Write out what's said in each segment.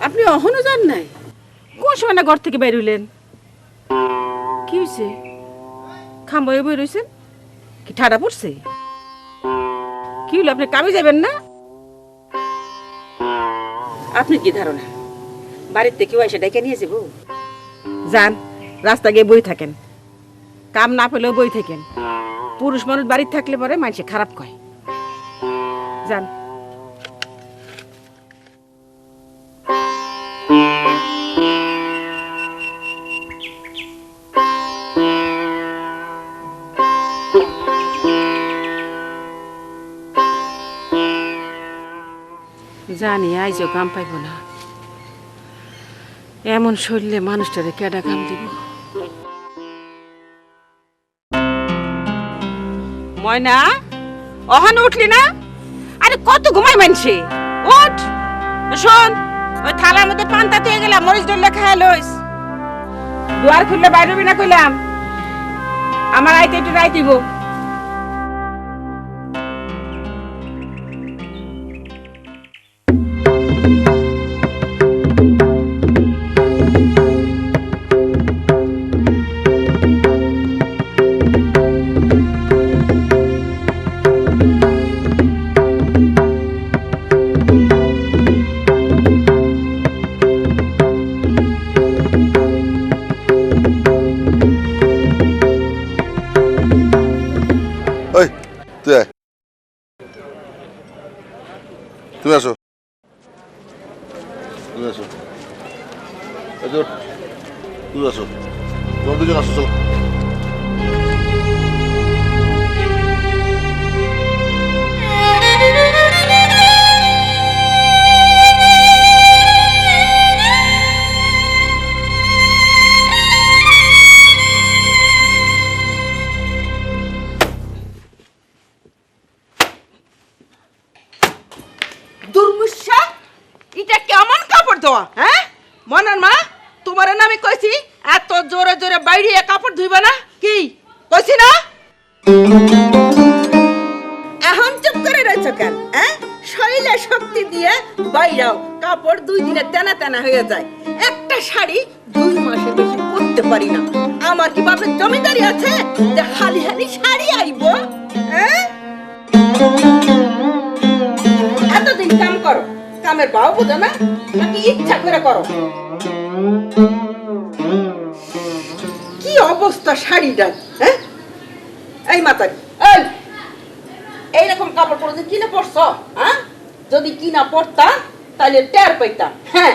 আপনি অহনো যান নাই? কোন সময় না ঘর থেকে বের হইলেন? কি হয়েছে? খাম্বায় বই রয়েছেন? কি ঠাডা পড়ছে? কি হলো, আপনি কামে যাবেন না? আপনি কি ধারণা বাড়িতে কেউ এসে ডেকে নিয়ে যাবো? যান, রাস্তা গিয়ে বই থাকেন, কাম না পেলেও বই থাকেন। পুরুষ মানুষ বাড়িতে থাকলে পরে মানুষে খারাপ কয়। যান। জানি আইজও কাম পাইব না, এমন শরীরে মানুষটারে কেডা কাম দিব? ময়না, অহান উঠলি না? আরে কত ঘুমাই মানছে, উঠ। শোন, ওই থালার মধ্যে পান্তা তুই গেলাম, মরিচ ডলে খায় লইস। দুয়ার খুললে বাইরে বিনা কইলাম, আমার আইতে একটু রাই দিব। তুমি আসো, তুমি আসো, তুমি আসো, তোমার দুজন আসো, চলো। হ্যাঁ মনার মা, তোমার নামে কইছি এত জোরে জোরে বাইরে কাপড় ধুইবা না, কি কইছি না? এখন চুপ করে রয়েছো কেন? হ্যাঁ, শরীরে শক্তি দিয়ে বাইরাও, কাপড় 2 দিনে তেনা তেনা হয়ে যায়। একটা শাড়ি 2 মাসে বেশি পরতে পারি না। আমার কি বাপের জমিদারি আছে যে হালি হালি শাড়ি আইব? হ্যাঁ, এতদিন কাম করো, কামের ভাও বুঝো না, নাকি ইচ্ছা করে করো? কি অবস্থা শাড়িটার! হ্যাঁ, এই মাতারি, এইরকম কাপড় পরে কিনে পড়ছ? হ্যাঁ, যদি কিনা পড়তা তাহলে টের পাইতাম। হ্যাঁ,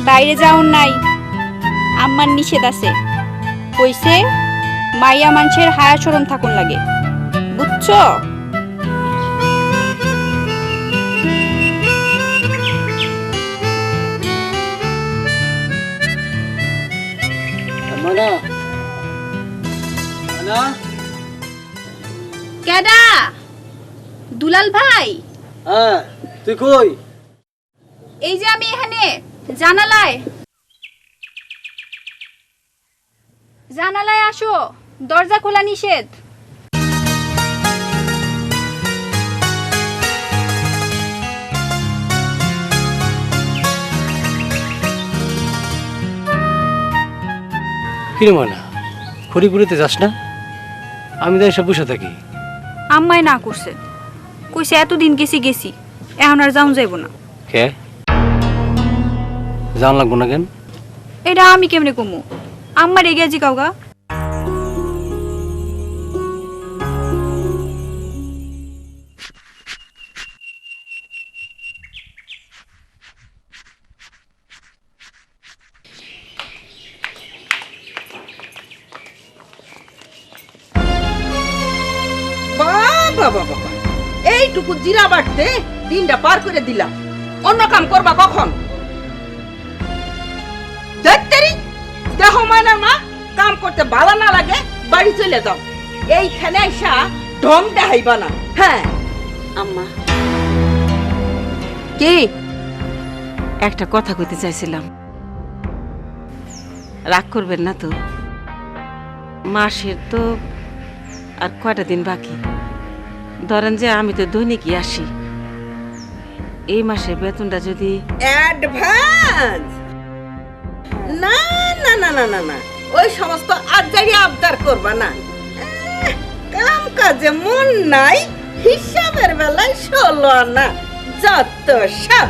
বাইরে যাওন নাই, আম্মার নিষেধ আছে। কইছে মাইয়া মানুষের হায়া শরম থাকুন লাগে, বুঝছো? কেডা? দুলাল ভাই? হ্যাঁ, তুই কই? এই যে আমি এখানে জানালায়। জানালায় আসো, দরজা খোলা নিষেধ। কিরে ময়না খড়িপুরিতে যাস না? আমি তো এসব বসে থাকি। আম্মাই না করছে, কইছে এতদিন গেছি গেছি, এখন আর যাওন যাইব না। কে জান লাগবো না কেন? এটা আমি কেমনে কমু? আম্মা রেগে আছি কাউগা। বাবা বাবা, এইটুকু জিরা বাটতে দিনটা পার করে দিলাম। অন্য কাম করবা কখন? দেখতেরি দেখো মায়নার মা, কাম করতে ভালো না লাগে বাড়ি চলে যাও। এইখানে আইসা ঢং দেখাইবা না। হ্যাঁ আম্মা, কি একটা কথা কইতে চাইছিলাম, রাগ করবেন না তো? মাসের তো আর কয়টা দিন বাকি। ধরেন যে আমি তো দৈনিকই আসি, এই মাসের বেতনটা যদি অ্যাডভান্স না না না না না না, ওই সমস্ত আবদারি আবদার করবা না। কাম কাজে মন নাই, হিসাবের বেলায় 16 আনা, যত সব।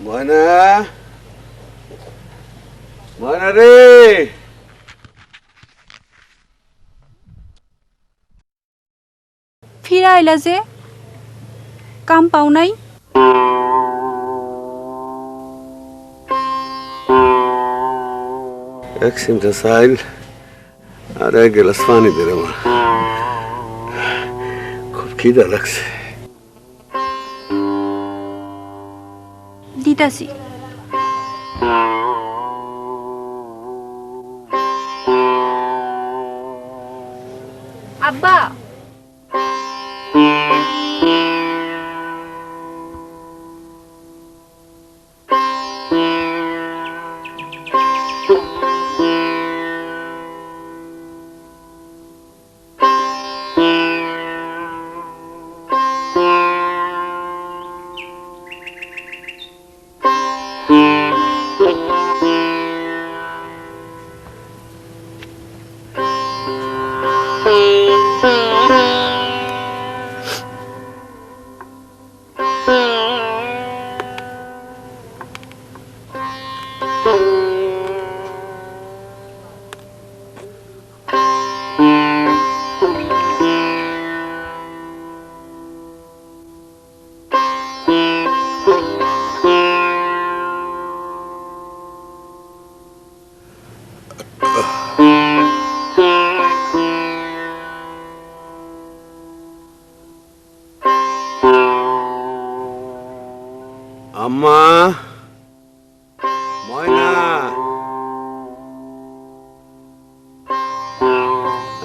ময়না, ময়না রে, ফিরা আইলা যে, কাম পাও নাই? এক সিমটা চাইল আর এক গ্লাস পানি দে রে মা, খুব খিদা লাগছে। দিতাছি। আব্বা, আম্মা, ময়না,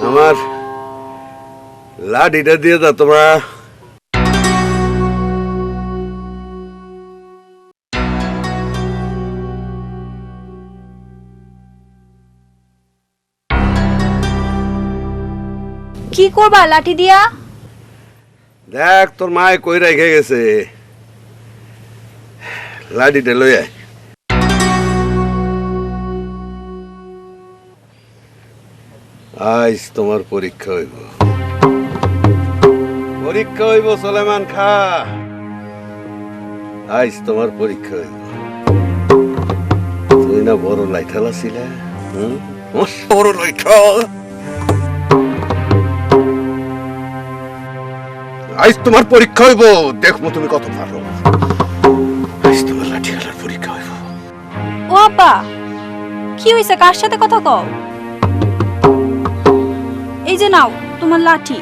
আমার লাঠিটা দিয়ে দাও তোমরা। কি করবা লাঠি দিয়া? দেখ তোর মায়ে কই রেখে গেছে, লাঠিটা লই আয়। আজ তোমার পরীক্ষা হইব, পরীক্ষা হইব সুলাইমান খা, আজ তোমার পরীক্ষা হইব। তুই না বড় লাইঠালা ছিলে, বড় লাইঠা। আজ তোমার পরীক্ষা হইব, দেখবো তুমি কত পারো। আজ তোমার লাঠি খেলার পরীক্ষা হইব। ও আপা, কি হইছে? কার সাথে কথা কও? এই যে নাও তোমার লাঠি।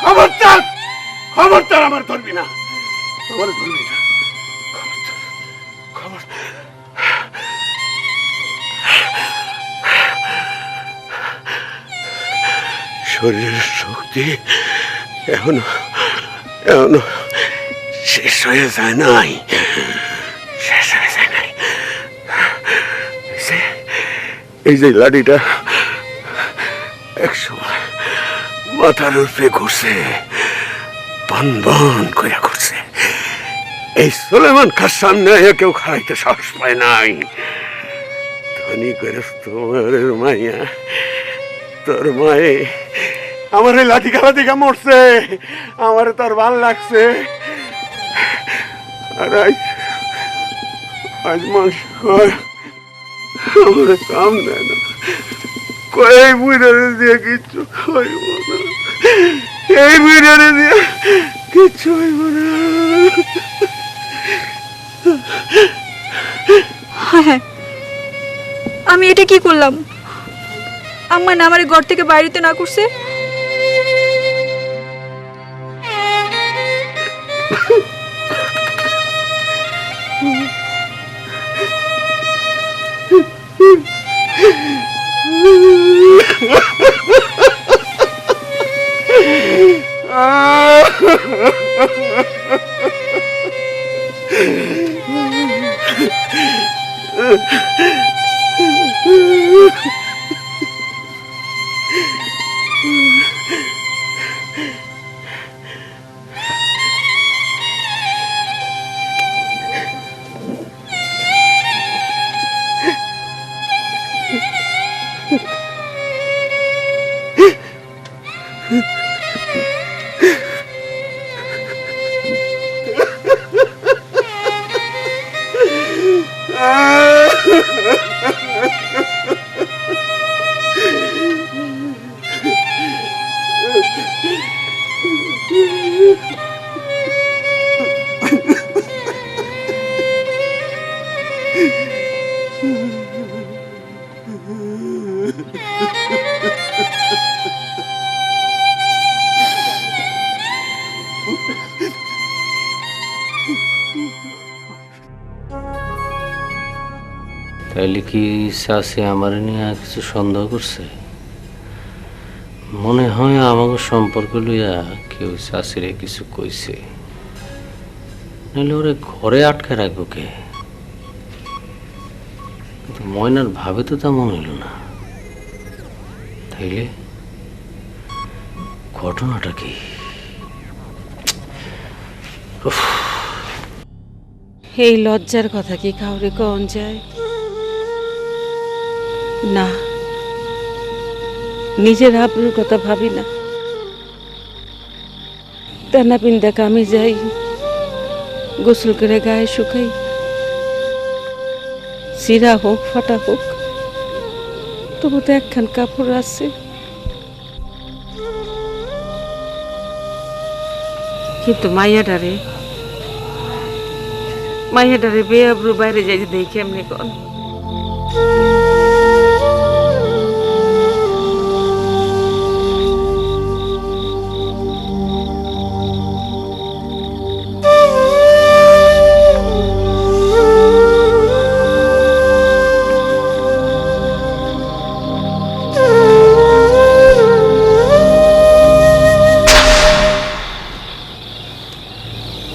খবরদার, খবরদার আমার ধরবি না, আমার ধরবি না, খবর। শরীরের শক্তি এখনো এখনো শেষ হয়ে যায় নাই, শেষ হয়ে যায় নাই। এই যে লাঠিটা একসময় মাথার উপরে ঘুরছে, বন বন করে ঘুরছে। এই সুলাইমান খার সামনে কেউ খাইতে সাহস পায় নাই। ধনী করে তোমার মাইয়া, তোর মায়ে আমার এই লাঠি খেলা দিকে মরছে, আমার তোর ভাল লাগছে। আর আজ মানুষ আমার কাম দেয় না, কয়েক বুড়ারে দিয়ে কিচ্ছু খাইব না, এই বুড়ারে দিয়ে কিচ্ছু হইব না। হ্যাঁ, আমি এটা কি করলাম? আম্মা না আমার ঘর থেকে বাইরেতে না করছে? তাইলে কি চাষি আমার নিয়ে কিছু সন্দেহ করছে? মনে হয় আমাকে সম্পর্ক লইয়া কেউ চাষিরে কিছু কইছে, নাহলে ওরে ঘরে আটকে রাখবো কে? কিন্তু ময়নার ভাবে তো তেমন হইল না। তাইলে ঘটনাটা কি? এই লজ্জার কথা কি কাউরে কন যায়? না নিজের আব্রুর কথা ভাবি না। তেনা পিন্দা কামে যাই, গোসল করে গায়ে শুকাই, চিরা হোক ফাটা হোক, তবু তো একখান কাপড় আছে। কিন্তু মাইয়াডারে বেআব্রু বাইরে যাই দেই কেমনি কন।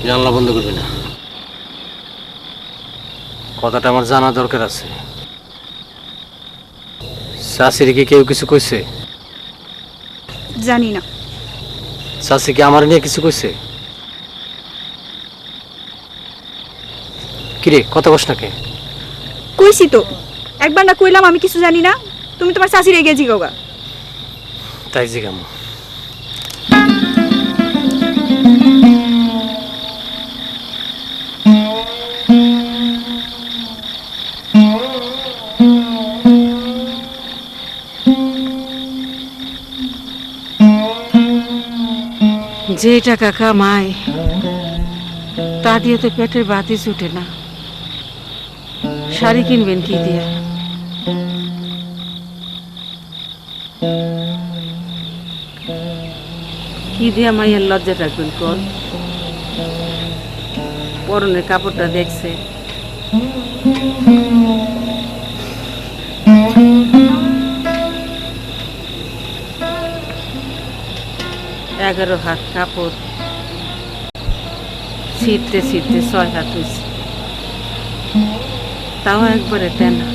জানলা বন্ধ করবি না, কথাটা আমার জানা দরকার আছে। শাশুড়ি কি কেউ কিছু কইছে? জানি না। শাশি কি আমার নিয়ে কিছু কইছে? কিরে কথা কস না কে? কইছি তো, একবার না কইলাম আমি কিছু জানি না। তুমি তোমার শাশুড়ি এগিয়ে জিগাওগা। তাই জিগাম। যে টাকা কামায় তা দিয়ে তো পেটের বাতি ছুটে না। শাড়ি কিনবেন কি দিয়া? কি দিয়া মাইয়ের লজ্জা রাখবেন কোন? পরনের কাপড়টা দেখছে, এগারো হাত কাপড়, ছিটতে ছিটতে 6 হাত হয়েছে, তাও একবারে তেনা।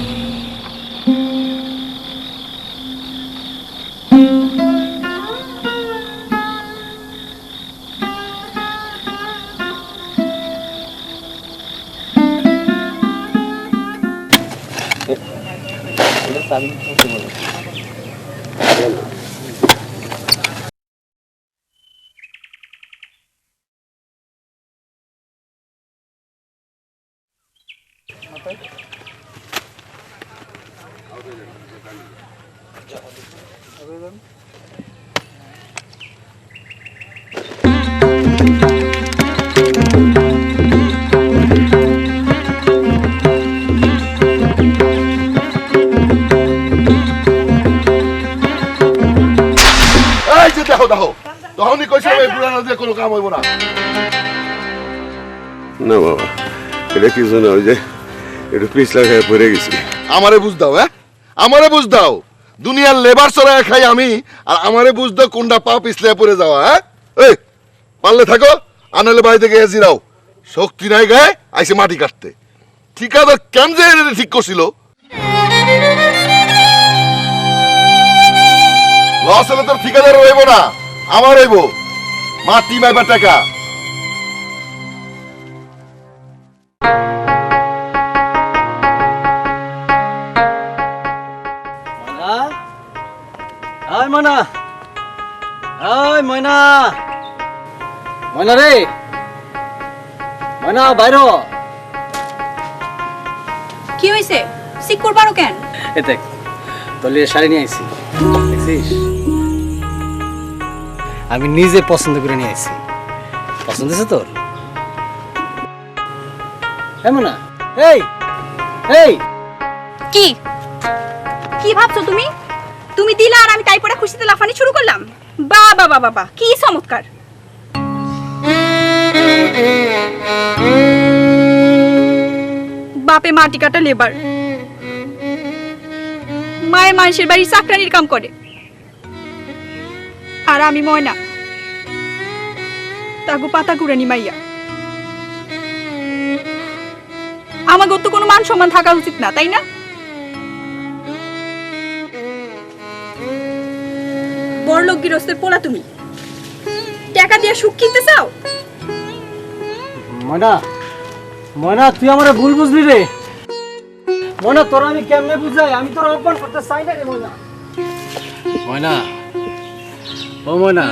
এই যে দেখো দেখো, তখনই কইছিলাম এই বুড়া দিয়ে কোনো কাম হইব না। না বাবা, এটা কিছু না, ওই যে একটু পিছলা খেয়ে পড়ে গেছি। আমারে বুঝ দাও, আমারে বুঝ দাও। দুনিয়ার লেবার চড়ায় খাই আমি, আর আমারে বুঝ দাও কোনটা পা পিছলে পড়ে যাওয়া। এই পারলে থাকো, আনালে বাড়ি থেকে এসিরাও। শক্তি নাই গায়ে, আইসে মাটি কাটতে। ঠিকাদার কেন যে এটা ঠিক করছিল? লস হলে তোর ঠিকাদার রইব না, আমার রইব। মাটি মাইবার টাকা। ময়না, ময়না, ময়না রে, ময়না বাইর। কি হইছে? সিক করবারও কেন? এ দেখ, দলিয়ে শাড়ি নিয়ে আইছি, দেখছিস? আমি নিজে পছন্দ করে নিয়ে আইছি। পছন্দ হয়েছে তোর? এমন না? এই এই কি কি ভাবছো তুমি? তুমি দিলা আর আমি তাই পরে খুশিতে লাফানি শুরু করলাম। বাবা বাবা বাবা, কি চমৎকার! বাপে মাটি কাটা লেবার, মায়ের মানুষের বাড়ি চাকরানির কাম করে, আর আমি ময়না তাগো পাতা কুড়ানি মাইয়া। আমাকে তো কোনো মান সম্মান থাকা উচিত না, তাই না? বড়লোক গৃহস্থের পোলা তুমি, টাকা দিয়ে সুখ কিনতে চাও? ময়না, ময়না তুই আমারে ভুল বুঝলি রে। ময়না তোর আমি কেমনে বুঝাই? আমি তোর অপমান করতে চাই না রে ময়না। ময়না, ও ময়না,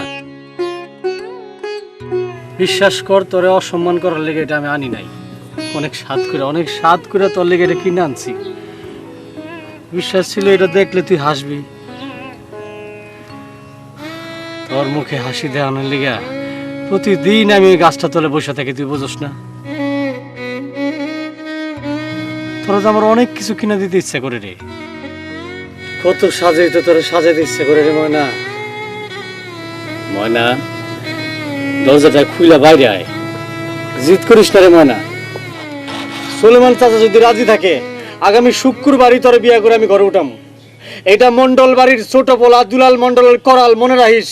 বিশ্বাস কর তোরে অসম্মান করার লেগে এটা আমি আনি নাই। অনেক স্বাদ করে তোর লেগে এটা কিনে আনছি। বিশ্বাস ছিল এটা দেখলে তুই হাসবি। তোর মুখে হাসি দেওয়ানোর লেগে প্রতিদিন আমি ওই গাছটা তলে বসে থাকি, তুই বুঝোস না? তোরা তো আমার অনেক কিছু কিনে দিতে ইচ্ছা করে রে। কত সাজাইতে তোরা সাজাইতে ইচ্ছা করে রে ময়না। ময়না, দরজাটা খুইলা বাইরে আয়, জিদ করিস না রে ময়না। সুলেমান চাচা যদি রাজি থাকে আগামী শুক্রবারই তোরে বিয়া করে আমি ঘরে উঠাম। এটা মন্ডল বাড়ির ছোট পোলা দুলাল মন্ডলের করাল, মনে রাখিস।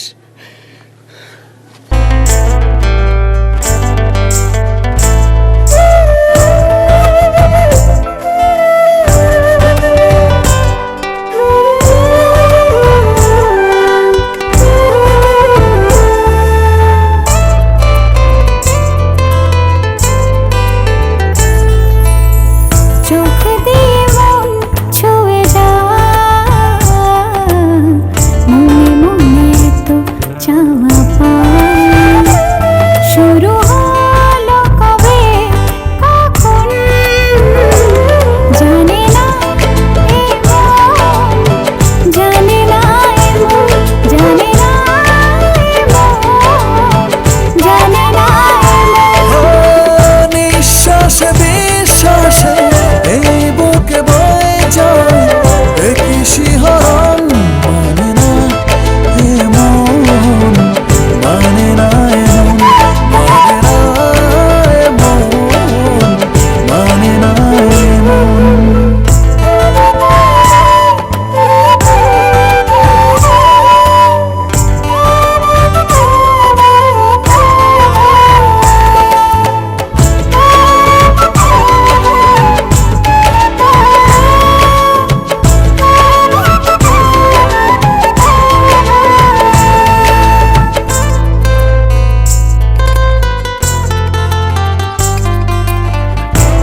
চোখ দিয়ে মন ছুঁয়ে যায়, মনে মনে তো চাওয়া পায়। শুরু হলো কবে কখন জানে না এ মন, জানে না এ মন, জানে না এ মন, জানে না এ মন। নিঃশ্বাসে বিশ্বাসে এই বুকে বয়ে যায় একই শিহরণ, মানে না এমন, মানে না এমন, মানে না এমন, মানে না এমন।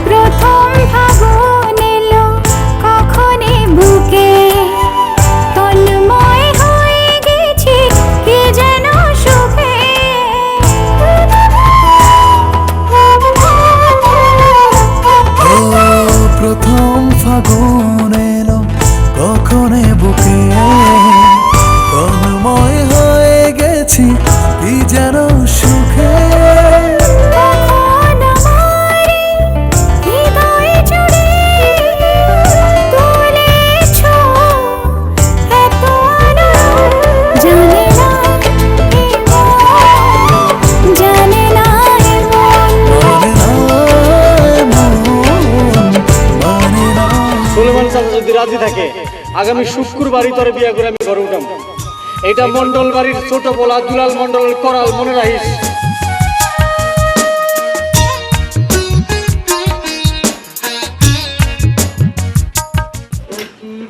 প্রথম ফাগুন এলো কখনে বুকে, তন্ময় হয়ে গেছি কি যেন সুখে। ও প্রথম ফাগুন এলো কখনে বুকে, তন্ময় হয়ে গেছি কি যেন সুখে। কখন আমার হৃদয় জুড়ে তুলেছো এত আনন্দ, জানে না এ মন, জানে না এ মন। মানে না এমন, মানে না। সুলেমান চাচা যদি রাজি থাকে আগামী শুক্রবারই তোরে বিয়া করে আমি ঘরে উঠাম। এটা মন্ডল বাড়ির ছোট পোলা দুলাল মন্ডলের করাল, মনে রাখিস।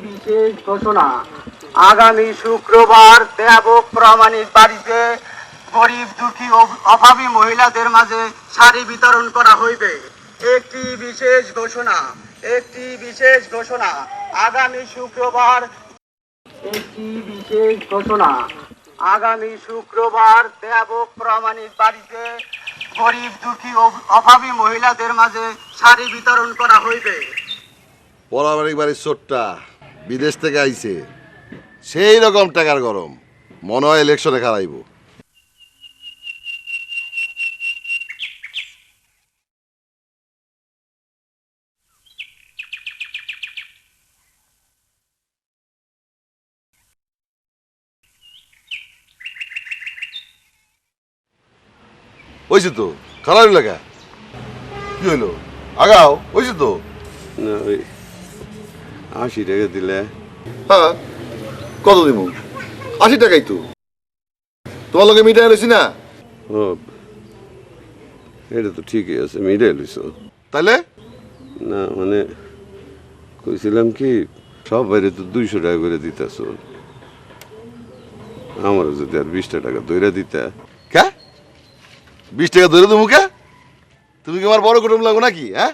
বিশেষ ঘোষণা, আগামী শুক্রবার দেব প্রামাণিক বাড়িতে গরিব দুঃখী ও অভাবী মহিলাদের মাঝে শাড়ি বিতরণ করা হইবে। একটি বিশেষ ঘোষণা, একটি বিশেষ ঘোষণা, আগামী শুক্রবার, একটি বিশেষ ঘোষণা, আগামী শুক্রবার দেব প্রামাণিক বাড়িতে গরিব দুঃখী ও অভাবী মহিলাদের মাঝে শাড়ি বিতরণ করা হইবে। পরাবাড়ির বাড়ির চোরটা বিদেশ থেকে আইছে, সেই রকম টাকার গরম, মনে হয় ইলেকশনে খারাইব। ওইছে তো খারাপ লাগা, কি হইলো? আগাও, ওইছে তো। না ওই 80 টাকা দিলে। হ্যাঁ, কত দিব? 80 টাকাই তো। তোমার লগে মিটাই লইছি না। ও এটা তো ঠিকই আছে, মিটাই লইছ। তাইলে না মানে কইছিলাম কি, সব বাইরে তো 200 টাকা করে দিতেছ, আমারও যদি আর 20 টাকা দইরা দিতা। কে 20 টাকা ধরে দেবো কে? তুমি কি আমার বড় কুটুম লাগো নাকি? হ্যাঁ,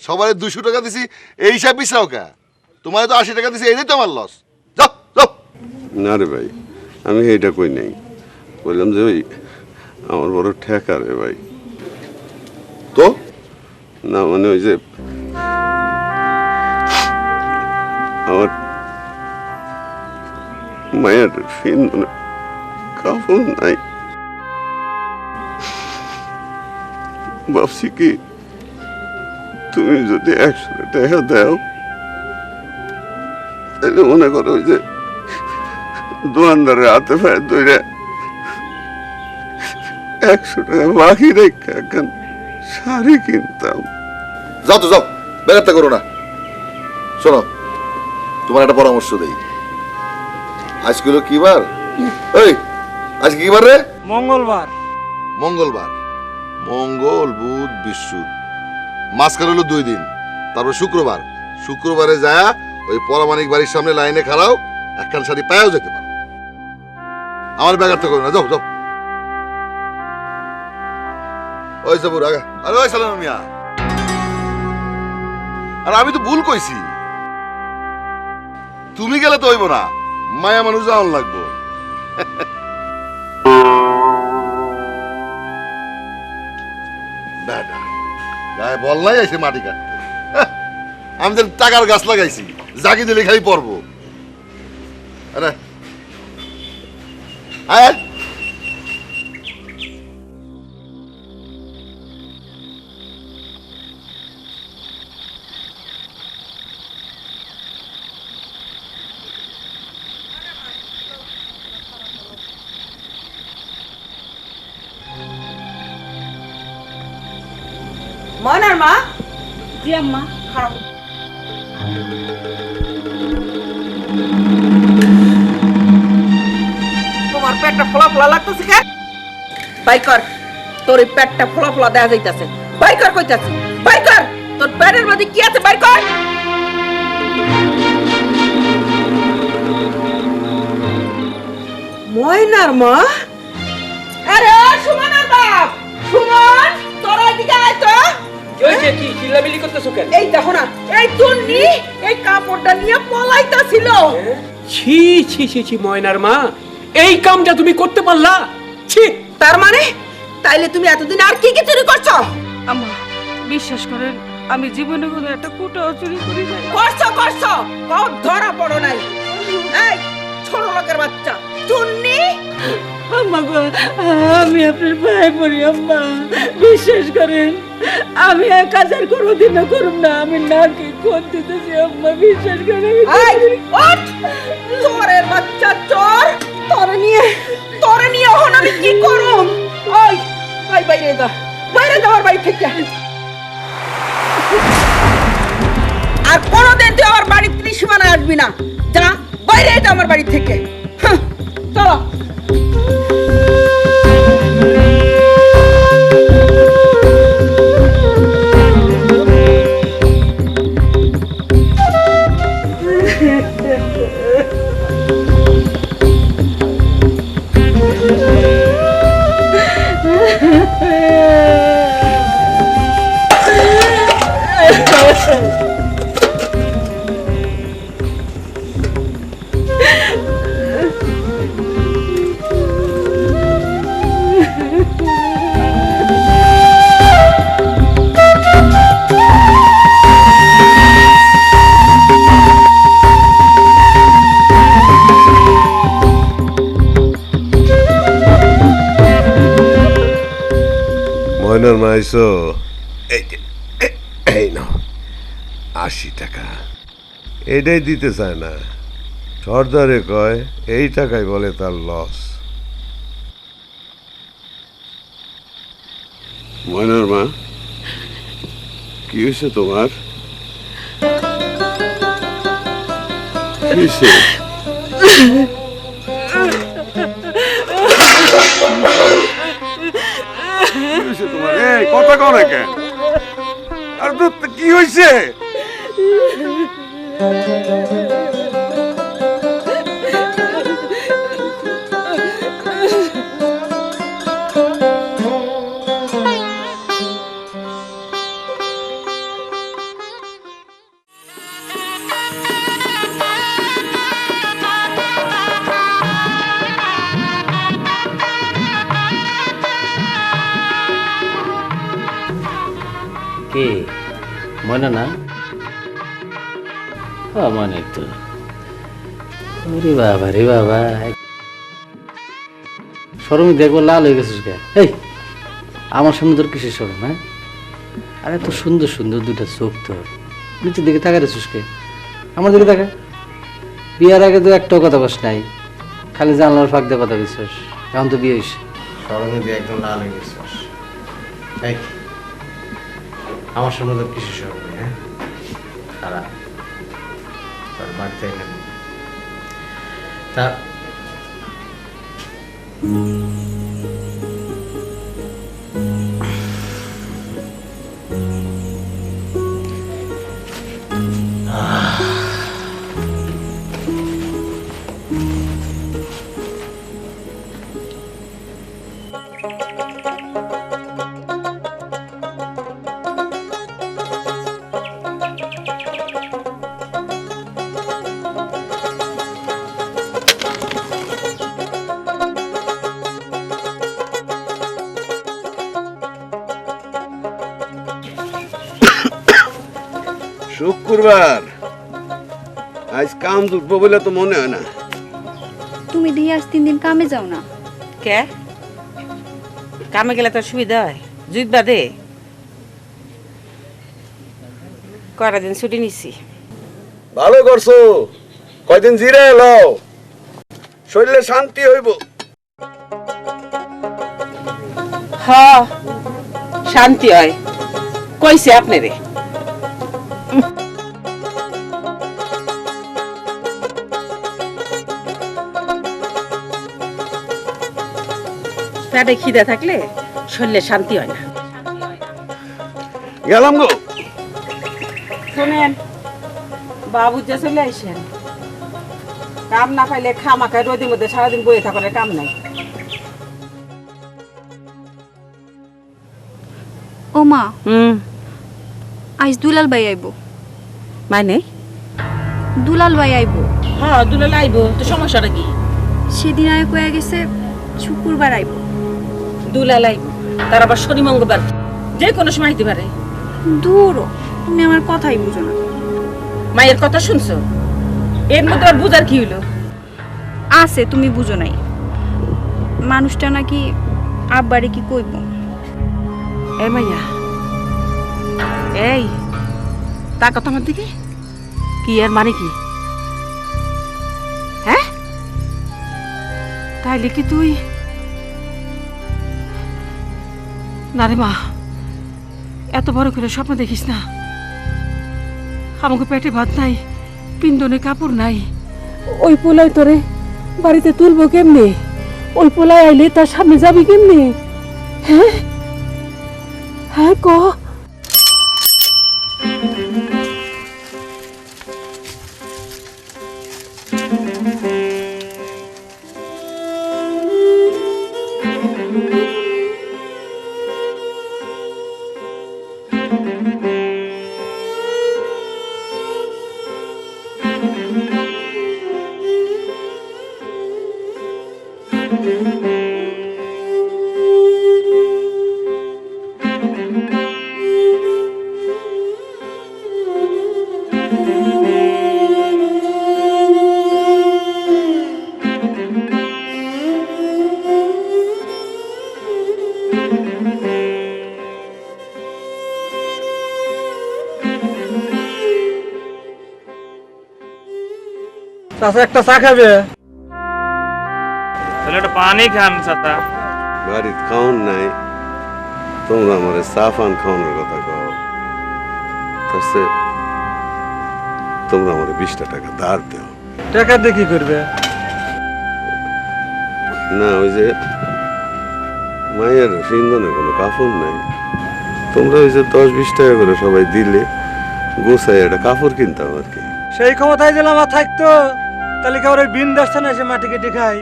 সবার 200 টাকা দিছি এই হিসাব বিশ্রাও কে? তোমার তো 80 টাকা দিছি, এই তো আমার লস। যাও যাও। না রে ভাই, আমি এইটা কই নাই। বললাম যে ওই আমার বড় ঠেকা রে ভাই। তো না মানে ওই যে আমার মায়ের সিন্ধুনে কাপড় নাই। ভাবছি কি তুমি যদি 100 টাকা দাও তাহলে মনে করো ওই যে দোকানদারের হাতে পায়ে ধরে 100 টাকা বাকি রেখে এখন শাড়ি কিনতাম। যাও তো যাও, বেড়াতে করো না। শোনো, তোমার একটা পরামর্শ দেই। আজকে হলো কি বার? এই আজকে কি বার রে? মঙ্গলবার। মঙ্গলবার, মঙ্গল বুধ বৃহস্পতি, মাঝখানে হলো 2 দিন। তারপর শুক্রবার, শুক্রবারে যায় ওই পরামানিক বাড়ির সামনে লাইনে খাড়াও, একখান শাড়ি পায়াও যেতে পারো। আমার ব্যাঘাত করো না, যাও যাও। ওই সবুর আগা, আরে ওই সালাম মিয়া, আর আমি তো ভুল কইছি। তুমি গেলে তো হইব না, মায়া মানুষ যাওয়ান লাগবো। বেটা গায়ে বল নাই এসে মাটি কাটতে। আমি তো টাকার গাছ লাগাইছি, জাগি দিলে খালি পড়বো। আরে আয় ময়নার মা, জি আম্মা। খারাপ তোমার পেটটা ফোলা ফোলা লাগতেছে কেন? বাই কর, তোর এই পেটটা ফোলা ফোলা দেখা যাইতাছে। বাই কর কইতাছে, বাই কর। তোর পেটের মধ্যে কি আছে বাই কর। ময়নার মা, আরে সুমনের বাপ, সুমন তোরা এদিকে আয় তো। কি চিল্লামিল্লি করতেছো কেন? এই দেখো না, এই তুন্নি এই কাপড়টা নিয়ে পলাইতাছিল। ছি ছি ছি ছি ময়নার মা, এই কামটা তুমি করতে পারলা? ছি। তার মানে তাইলে তুমি এতদিন আর কি কি চুরি করছো? আম্মা বিশ্বাস করেন আমি জীবনে কোনো একটা কুটাও চুরি করি নাই। করছো করছো, কও ধরা পড়ো নাই। এই ছোট লোকের বাচ্চা তুন্নি, আম্মা গো, আমি আপনার পায়ে পড়ি আম্মা, বিশ্বাস করেন আমি এক কাজের কোনোদিনও করব না। আমি না কি কোন দিতেছি আম্মা, বিশ্বাস করেন। এই ওঠ, চোরের বাচ্চা চোর। তোরে নিয়ে এখন আমি কি করব? ওই ভাই বাইরে যা, বাইরে যা আমার বাড়ি থেকে। আর কোনোদিন তুই আমার বাড়ির ত্রিসীমানায় আসবি না। যা বাইরে যা আমার বাড়ি থেকে। হাহ, চলো। ময়নার মাইসো, এই নাও 80 টাকা। এটাই দিতে চায় না, সর্দারে কয় এই টাকায় বলে তার লস। ময়নার মা, কি হয়েছে তোমার? কি হয়েছে? তোমার এই কথা কও না কেন? আর তো কি হয়েছে? কে ময়না না? মানে তো ওরে বাবা রে বাবা, শরমে দেখবো লাল হয়ে গেছিস কে? এই আমার সামনে তোর কিসের শরম? হ্যাঁ, আরে তো সুন্দর সুন্দর দুটা চোখ তোর, নিচের দিকে তাকা রেছিস কে? আমার দিকে তাকা। বিয়ার আগে তো একটাও কথা বস নাই, খালি জানলার ফাঁক দিয়ে কথা বলছিস। এখন তো বিয়ে হয়েছে, শরমে দিয়ে একদম লাল হয়ে গেছিস। এই আমার সামনে তোর কিসের শরম? হ্যাঁ, খারাপ তোর বাড়িতে এখানে তা শুক্রবার আজ কাম জুটবো বলে তো মনে হয় না। তুমি দিয়ে আজ 3 দিন কামে যাও না? কে কামে গেলে তোর সুবিধা হয়? জুইবা দে, কয়টা দিন ছুটি নিছি। ভালো করছো, কয়দিন জিরে এলো, শরীরে শান্তি হইব। হ শান্তি হয় কইছে আপনারে। পেটে খিদে থাকলে শরীরে শান্তি হয় না। গেলাম গো। শোনেন বাবু যে চলে আইসেন, কাম না পাইলে খামাখায় রোদের মধ্যে সারাদিন বয়ে থাকার কাম নাই। ও মা, আজ দুলাল ভাই আইব। মানে? দুলাল ভাই আইব। হ্যাঁ দুলাল আইব, তো সমস্যাটা কি? সেদিন আয় কয়ে গেছে শুক্রবার আইব। দুলাল আইব, তার আবার শনি মঙ্গলবার, যে কোনো সময় আইতে পারে। দূর, তুমি আমার কথাই বুঝো না। মায়ের কথা শুনছো? এর মধ্যে আর বুঝার কি হইলো? আছে, তুমি বুঝো নাই। মানুষটা নাকি আব্বারে কি কইব। এই মাইয়া, এই তার কথা আমার দিকে কি আর মানে কি? হ্যাঁ, তাইলে কি তুই? না রে মা, এত বড় করে স্বপ্ন দেখিস না। আমাকে পেটে ভাত নাই, পিন্দনে কাপড় নাই, ওই পোলাই তোরে বাড়িতে তুলবো কেমনে? ওই পোলাই আইলে তার সামনে যাবি কেমনে? হ্যাঁ হ্যাঁ ক। চাচা একটা চা খাবে? তাহলে একটা পানি খান চাচা। বাড়ির খাওন নাই, তোমরা আমার চা পান খাওয়ানোর কথা কও। তাছে তোমরা আমার 20টা টাকা ধার দেও। টাকা দিয়ে কি করবে? না, ওই যে মায়ের সিন্ধনে কোনো কাপড় নাই, তোমরা ওই যে 10-20 টাকা করে সবাই দিলে গোছায় একটা কাপড় কিনতাম আর কি। সেই ক্ষমতায় দিলে আমার থাকতো, তাহলে কি ওই বিন দাসটা না এসে মাটি কেটে খাই।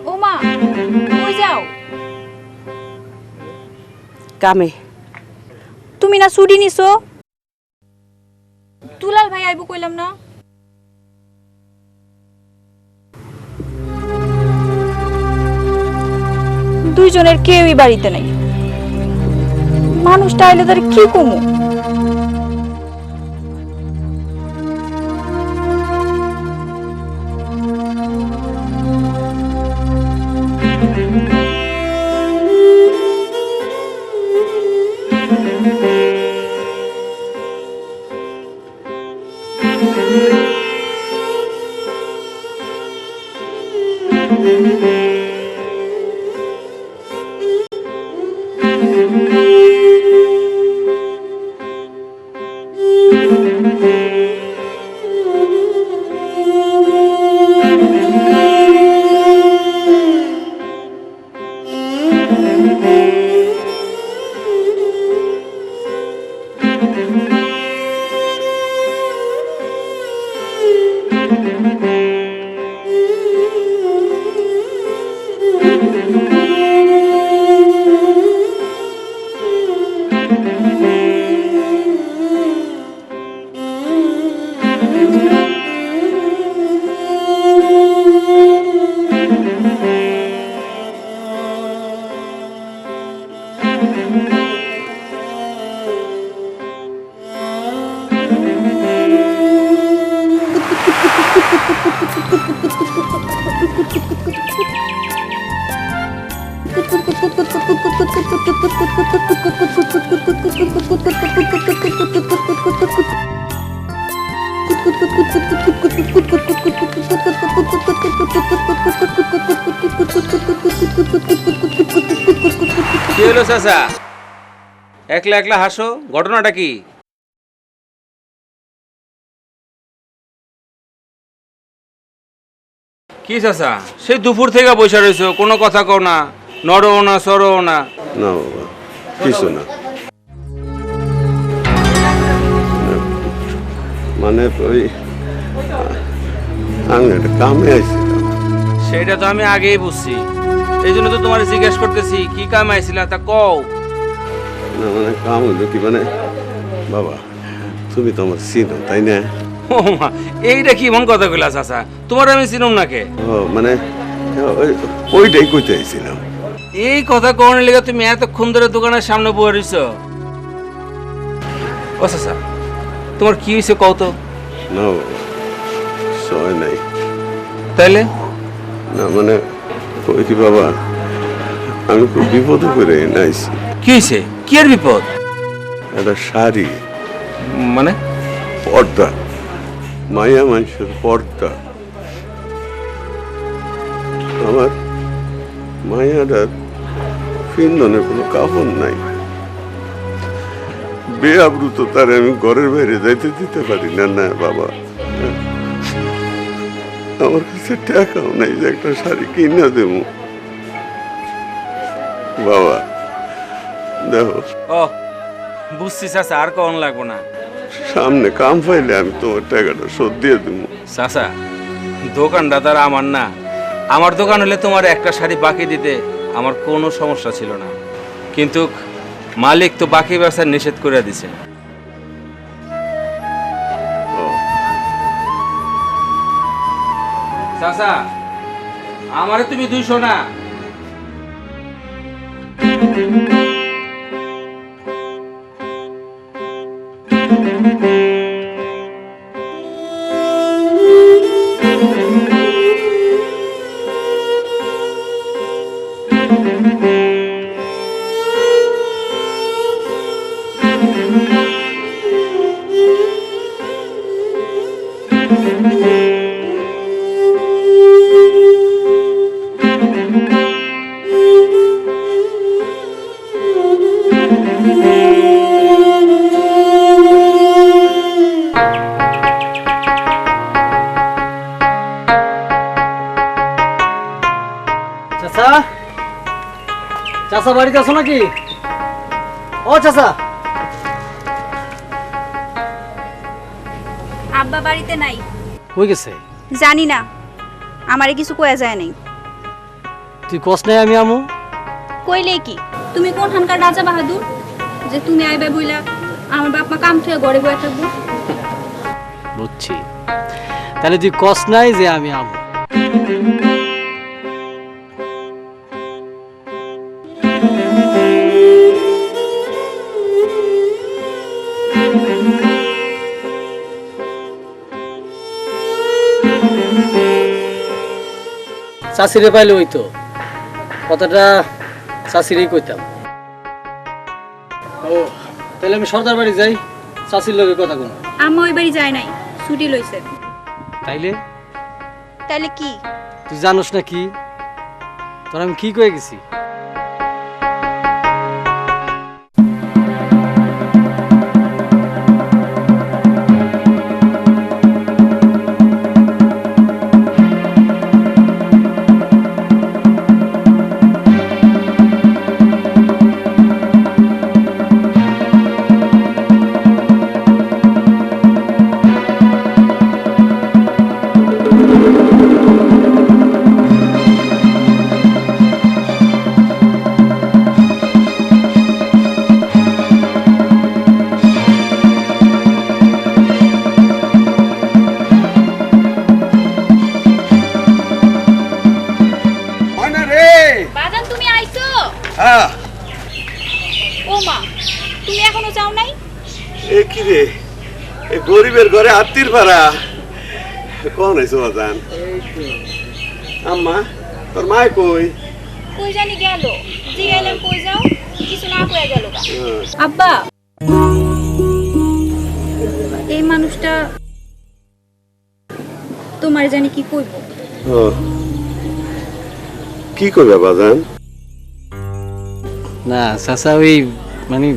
ও মা, কই যাও? কামে। তুমি না ছুটি নিছো? দুলাল ভাই আইব কইলাম না? দুইজনের কেউই বাড়িতে নাই। মানুষটা আইলে তার কি কমু? কি হলো চাচা, একলা একলা হাসো, ঘটনাটা কি? কি চাচা, সেই দুপুর থেকে বসে রয়েছো, কোনো কথা কও না, নড়ও না সরও না। না বাবা, কিছু না। মানে ওই আমি একটা কামে আইছিলাম। সেটা তো আমি আগেই বুঝছি, এই জন্য তো তোমার জিজ্ঞেস করতেছি কি কাম আইছিলা, তা কও। না মানে কাম হইলো কি, মানে বাবা তুমি তো আমার চিনো তাই না? ও মা, এইটা কি মন কথা কইলা চাচা, তোমার আমি চিনুম না কে? ও মানে ওইটাই কইতে আইছিলাম। এই কথা কোনের লেগে তুমি এতক্ষণ ধরে দোকানের সামনে বসে রইছো? ও চাচা, তোমার কি হয়েছে কও তো? না বাবা, সয় নাই। তাইলে? না মানে ওই কি বাবা, আমি খুব বিপদে করে নাইছি। কি হয়েছে? কি এর বিপদ? একটা শাড়ি, মানে পর্দা, মায়া মানুষের পর্দা। আমার মায়াটার ফিন্দনের কোনো কাপড় নাই। বেআব্রুত তার আমি ঘরের বাইরে যাইতে দিতে পারি না। না বাবা, আমার কাছে টাকাও নাই যে একটা শাড়ি কিনে দেবো। বাবা দেখো। ও বুঝছি চাচা, আর কখন লাগবো না। সামনে কাম পাইলে আমি তোমার টাকাটা শোধ দিয়ে দেবো। চাচা, দোকানটা তার আমার না, আমার দোকান হলে তোমার একটা শাড়ি বাকি দিতে আমার কোনো সমস্যা ছিল না, কিন্তু মালিক তো বাকি ব্যবসা নিষেধ করে দিছে। চাচা, আমারে তুমি 200 না। চাচা, চাচা বাড়িতে আছো নাকি? ও চাচা। আব্বা বাড়িতে নাই। কই গেছে? জানি না, আমারে কিছু কয়া যায় নাই। তুই কস নাই আমি আমু? কইলে কি, তুমি কোনখানকার রাজা বাহাদুর যে তুমি আইবে বইলা আমার বাপ মা কাম থেকে ঘরে বসে থাকবো? বুঝছি, তাহলে তুই কস নাই যে আমি আমু। চাষিরে পাইলে হইতো, কথাটা চাষিরেই কইতাম। ও তাহলে আমি সর্দার বাড়ি যাই, চাষির লগে কথা কোন। আম্মা ওই বাড়ি যায় নাই, ছুটি লইছে। তাইলে তাহলে কি? তুই জানোস না কি তোর আমি কি কয়ে গেছি? ময়না রে। বাজান তুমি আইছো? হ্যাঁ। ও মা, তুমি এখনো যাও নাই? এ কি রে, এ গরিবের ঘরে আত্মীর ভাড়া কোন হয়েছে বাজান? আম্মা তোর মায় কই? কই জানি গেল, জিগাইলাম কই যাও, কিছু না কইয়া গেল। আব্বা, এই মানুষটা তোমার জানি কি কইব। কি করবে বাজান? না চাচা, ওই মানে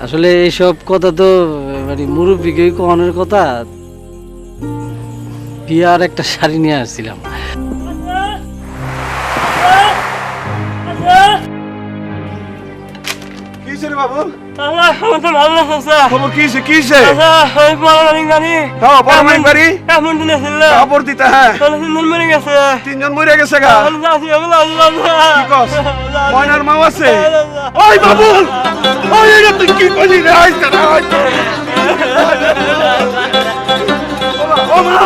আসলে এইসব কথা তো মানে মুরব্বীকে কনের কথা। বিয়ার একটা শাড়ি নিয়ে আসছিলাম। কিসে রে বাবু? আল্লাহ তো ভালো চাচা। খবর কিসে কিসে? চাচা ওই পরমাণিক গাড়ি হ্যাঁ পরমাণিক বাড়ি এমন দিনে ছিল খবর দিতে। হ্যাঁ তিনজন মরে গেছে। 3 জন মরে গেছে গা। চাচি ওগুলো কি কস? ময়নার মা আছে? ওই বাবু ওই এটা তুই কি কইলি রে? আইছ না আইছ। ও মা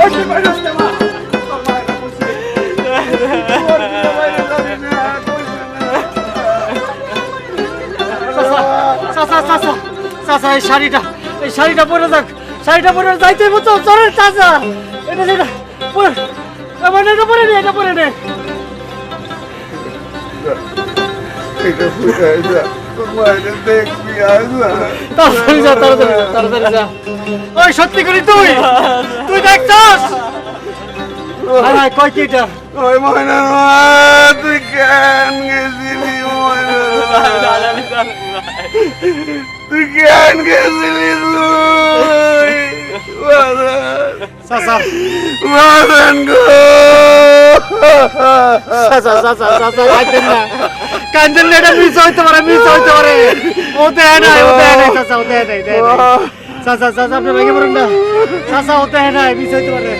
ওই কি কইছস রে মা? তোর মা এটা কইছে। চাচা চাচা চাচা, এই শাড়িটা পরে যাক, শাড়িটা পরে যাইতে মতো চলেন চাচা। এটা যেটা পরে এটা পরে নে, এটা পরে নে। এটা পুরা যা তোর মা এটা দেখবি আইছা। তাড়াতাড়ি যা, তাড়াতাড়ি যা। ওই সত্যি করি তুই দেখছস? হাই কই কি এটা? ওই ময়না মা তুই কেন গেছিলি? ময়না তুই কেন গেছিলি? চাচা বাজান গো চাচা চাচা চাচা, কান্দেন না, এটা মিস হইতে পারে। ও দেয় নাই চাচা, ও দেয় নাই। চাচা চাচা, আপনি ভেঙে পড়েন না চাচা, ও দেয় নাই, মিস হইতে পারে।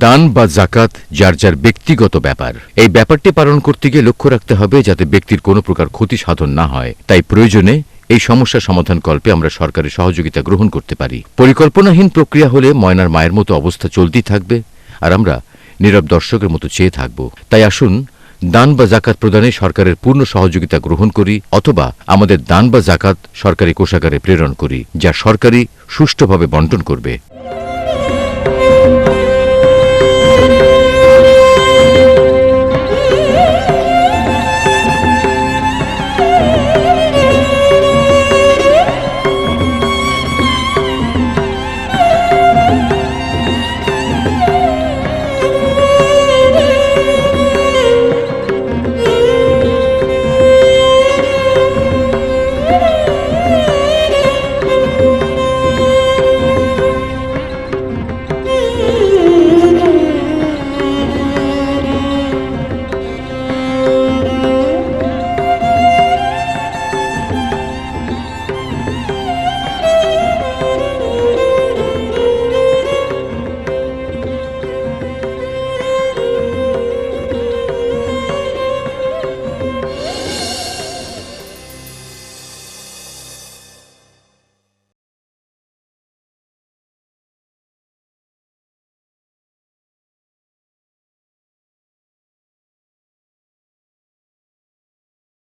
দান বা জাকাত যার যার ব্যক্তিগত ব্যাপার। এই ব্যাপারটি পালন করতে গিয়ে লক্ষ্য রাখতে হবে যাতে ব্যক্তির কোনো প্রকার ক্ষতি সাধন না হয়। তাই প্রয়োজনে এই সমস্যা সমাধান কল্পে আমরা সরকারের সহযোগিতা গ্রহণ করতে পারি। পরিকল্পনাহীন প্রক্রিয়া হলে ময়নার মায়ের মতো অবস্থা চলতেই থাকবে, আর আমরা নীরব দর্শকের মতো চেয়ে থাকব। তাই আসুন দান বা জাকাত প্রদানে সরকারের পূর্ণ সহযোগিতা গ্রহণ করি, অথবা আমাদের দান বা জাকাত সরকারি কোষাগারে প্রেরণ করি, যা সরকারি সুষ্ঠুভাবে বন্টন করবে।